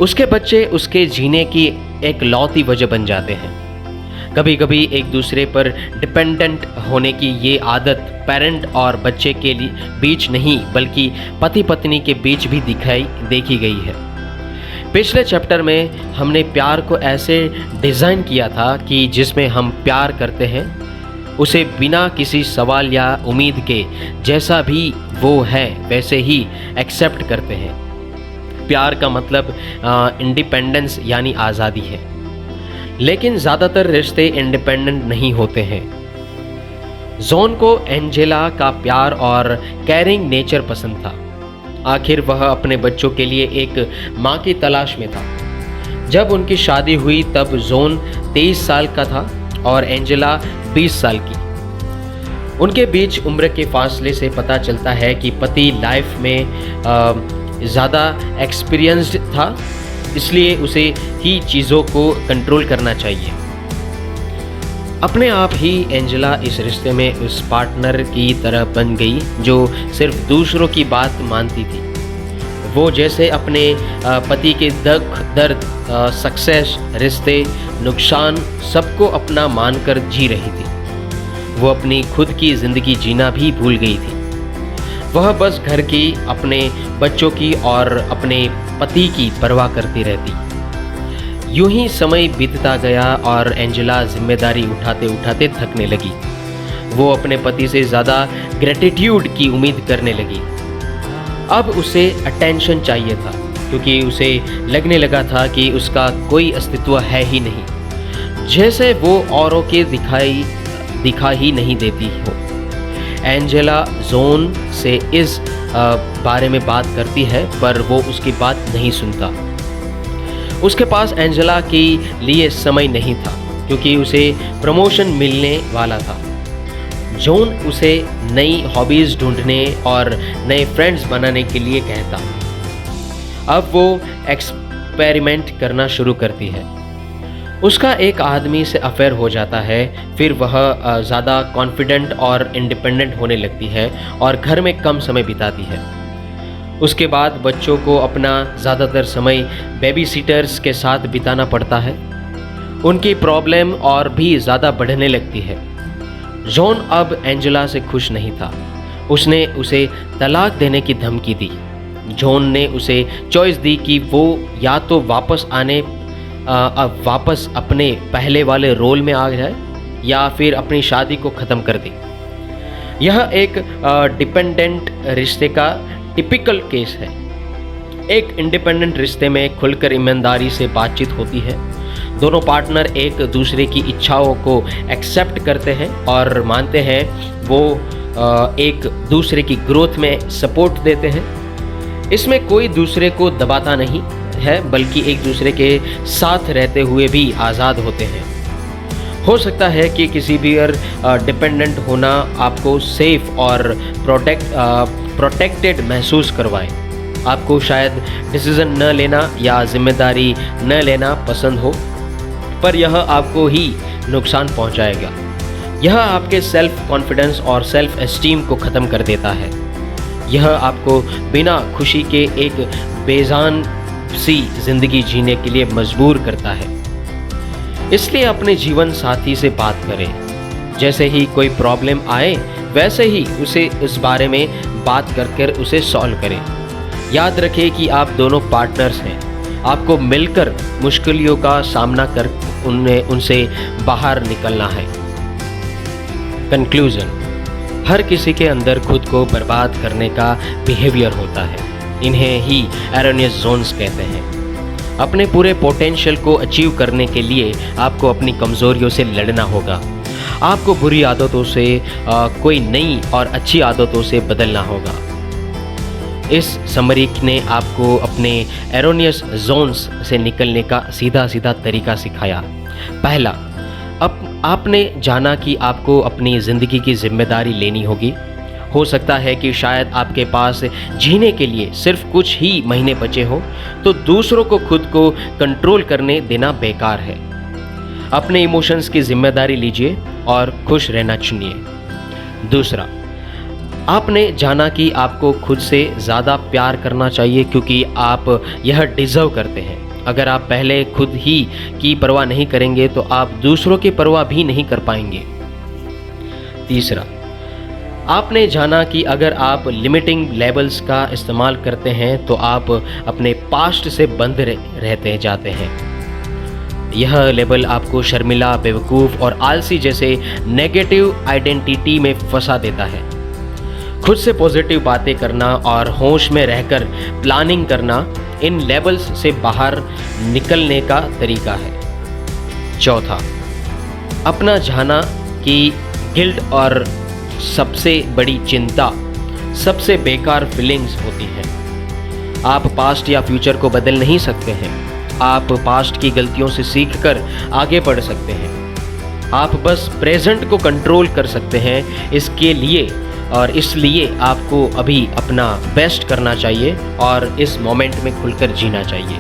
S1: उसके बच्चे उसके जीने की एक लौती वजह बन जाते हैं। कभी कभी एक दूसरे पर डिपेंडेंट होने की ये आदत पेरेंट और बच्चे के बीच नहीं बल्कि पति पत्नी के बीच भी देखी गई है। पिछले चैप्टर में हमने प्यार को ऐसे डिज़ाइन किया था कि जिसमें हम प्यार करते हैं उसे बिना किसी सवाल या उम्मीद के जैसा भी वो है वैसे ही एक्सेप्ट करते हैं। प्यार का मतलब इंडिपेंडेंस यानी आज़ादी है, लेकिन ज़्यादातर रिश्ते इंडिपेंडेंट नहीं होते हैं। जॉन को एंजेला का प्यार और केयरिंग नेचर पसंद था। आखिर वह अपने बच्चों के लिए एक माँ की तलाश में था। जब उनकी शादी हुई तब जॉन 23 साल का था और एंजेला 20 साल की। उनके बीच उम्र के फासले से पता चलता है कि पति लाइफ में ज़्यादा एक्सपीरियंस्ड था, इसलिए उसे ही चीज़ों को कंट्रोल करना चाहिए। अपने आप ही एंजेला इस रिश्ते में उस पार्टनर की तरह बन गई जो सिर्फ दूसरों की बात मानती थी। वो जैसे अपने पति के दुख, दर्द, सक्सेस, रिश्ते, नुकसान सबको अपना मानकर जी रही थी। वो अपनी खुद की ज़िंदगी जीना भी भूल गई थी। वह बस घर की, अपने बच्चों की और अपने पति की परवाह करती रहती। यूं ही समय बीतता गया और एंजेला जिम्मेदारी उठाते उठाते थकने लगी। वो अपने पति से ज़्यादा ग्रेटिट्यूड की उम्मीद करने लगी। अब उसे अटेंशन चाहिए था, क्योंकि उसे लगने लगा था कि उसका कोई अस्तित्व है ही नहीं, जैसे वो औरों के दिखा ही नहीं देती हो। एंजेला जॉन से इस बारे में बात करती है, पर वो उसकी बात नहीं सुनता। उसके पास एंजेला के लिए समय नहीं था, क्योंकि उसे प्रमोशन मिलने वाला था। जॉन उसे नई हॉबीज़ ढूंढने और नए फ्रेंड्स बनाने के लिए कहता। अब वो एक्सपेरिमेंट करना शुरू करती है। उसका एक आदमी से अफेयर हो जाता है, फिर वह ज़्यादा कॉन्फिडेंट और इंडिपेंडेंट होने लगती है और घर में कम समय बिताती है। उसके बाद बच्चों को अपना ज़्यादातर समय बेबी सिटर्स के साथ बिताना पड़ता है। उनकी प्रॉब्लम और भी ज़्यादा बढ़ने लगती है। जॉन अब एंजेला से खुश नहीं था। उसने उसे तलाक देने की धमकी दी। जॉन ने उसे चॉइस दी कि वो या तो वापस अपने पहले वाले रोल में आ जाए या फिर अपनी शादी को ख़त्म कर दे। यह एक डिपेंडेंट रिश्ते का टिपिकल केस है। एक इंडिपेंडेंट रिश्ते में खुलकर ईमानदारी से बातचीत होती है। दोनों पार्टनर एक दूसरे की इच्छाओं को एक्सेप्ट करते हैं और मानते हैं। वो एक दूसरे की ग्रोथ में सपोर्ट देते हैं। इसमें कोई दूसरे को दबाता नहीं है, बल्कि एक दूसरे के साथ रहते हुए भी आज़ाद होते हैं। हो सकता है कि किसी भी डिपेंडेंट होना आपको सेफ और प्रोटेक्टेड महसूस करवाए। आपको शायद डिसीज़न न लेना या जिम्मेदारी न लेना पसंद हो, पर यह आपको ही नुकसान पहुंचाएगा। यह आपके सेल्फ कॉन्फिडेंस और सेल्फ एस्टीम को ख़त्म कर देता है। यह आपको बिना खुशी के एक बेजान सी ज़िंदगी जीने के लिए मजबूर करता है। इसलिए अपने जीवन साथी से बात करें। जैसे ही कोई प्रॉब्लम आए वैसे ही उसे उस बारे में बात कर उसे सॉल्व करें। याद रखें कि आप दोनों पार्टनर्स हैं। आपको मिलकर मुश्किलों का सामना कर उनसे बाहर निकलना है। कंक्लूजन, हर किसी के अंदर खुद को बर्बाद करने का बिहेवियर होता है। इन्हें ही एरोनियस जोन्स कहते हैं। अपने पूरे पोटेंशियल को अचीव करने के लिए आपको अपनी कमज़ोरियों से लड़ना होगा। आपको बुरी आदतों से कोई नई और अच्छी आदतों से बदलना होगा। इस समरी ने आपको अपने एरोनियस जोन्स से निकलने का सीधा सीधा तरीका सिखाया। पहला, आपने जाना कि आपको अपनी ज़िंदगी की जिम्मेदारी लेनी होगी। हो सकता है कि शायद आपके पास जीने के लिए सिर्फ कुछ ही महीने बचे हो, तो दूसरों को खुद को कंट्रोल करने देना बेकार है। अपने इमोशंस की जिम्मेदारी लीजिए और खुश रहना चुनिए। दूसरा, आपने जाना कि आपको खुद से ज़्यादा प्यार करना चाहिए, क्योंकि आप यह डिज़र्व करते हैं। अगर आप पहले खुद ही की परवाह नहीं करेंगे तो आप दूसरों की परवाह भी नहीं कर पाएंगे। तीसरा, आपने जाना कि अगर आप लिमिटिंग लेबल्स का इस्तेमाल करते हैं तो आप अपने पास्ट से बंध रहते जाते हैं। यह लेबल आपको शर्मिला, बेवकूफ़ और आलसी जैसे नेगेटिव आइडेंटिटी में फंसा देता है। खुद से पॉजिटिव बातें करना और होश में रहकर प्लानिंग करना इन लेबल्स से बाहर निकलने का तरीका है। चौथा, अपना जाना कि गिल्ट और सबसे बड़ी चिंता सबसे बेकार फीलिंग्स होती हैं। आप पास्ट या फ्यूचर को बदल नहीं सकते हैं, आप पास्ट की गलतियों से सीखकर आगे बढ़ सकते हैं। आप बस प्रेजेंट को कंट्रोल कर सकते हैं इसके लिए, और इसलिए आपको अभी अपना बेस्ट करना चाहिए और इस मोमेंट में खुलकर जीना चाहिए।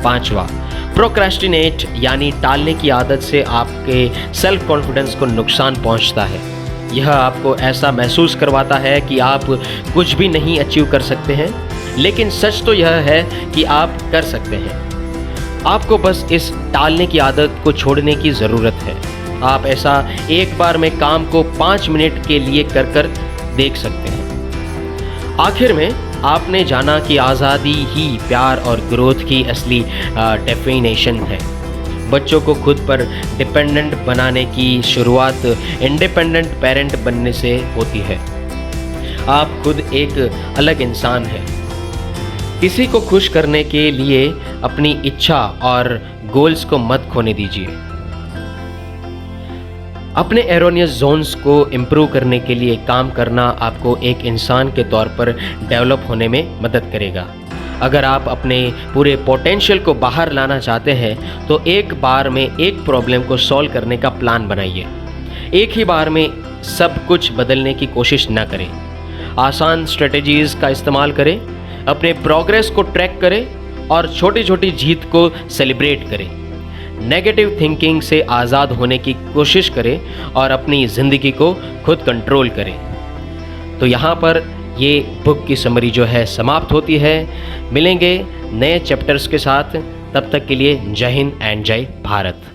S1: 5वां, प्रोक्रेस्टिनेट यानी टालने की आदत से आपके सेल्फ कॉन्फिडेंस को नुकसान पहुंचता है। यह आपको ऐसा महसूस करवाता है कि आप कुछ भी नहीं अचीव कर सकते हैं, लेकिन सच तो यह है कि आप कर सकते हैं। आपको बस इस टालने की आदत को छोड़ने की ज़रूरत है। आप ऐसा एक बार में काम को 5 मिनट के लिए कर देख सकते हैं। आखिर में आपने जाना कि आज़ादी ही प्यार और ग्रोथ की असली डेफिनेशन है। बच्चों को खुद पर डिपेंडेंट बनाने की शुरुआत इंडिपेंडेंट पेरेंट बनने से होती है। आप खुद एक अलग इंसान हैं। किसी को खुश करने के लिए अपनी इच्छा और गोल्स को मत खोने दीजिए। अपने एरोनियस जोन्स को इम्प्रूव करने के लिए काम करना आपको एक इंसान के तौर पर डेवलप होने में मदद करेगा। अगर आप अपने पूरे पोटेंशियल को बाहर लाना चाहते हैं तो एक बार में एक प्रॉब्लम को सॉल्व करने का प्लान बनाइए। एक ही बार में सब कुछ बदलने की कोशिश न करें। आसान स्ट्रेटजीज़ का इस्तेमाल करें, अपने प्रोग्रेस को ट्रैक करें और छोटी छोटी जीत को सेलिब्रेट करें। नेगेटिव थिंकिंग से आज़ाद होने की कोशिश करें और अपनी ज़िंदगी को खुद कंट्रोल करें। तो यहाँ पर ये बुक की समरी जो है समाप्त होती है। मिलेंगे नए चैप्टर्स के साथ, तब तक के लिए जय हिंद एंड जय भारत।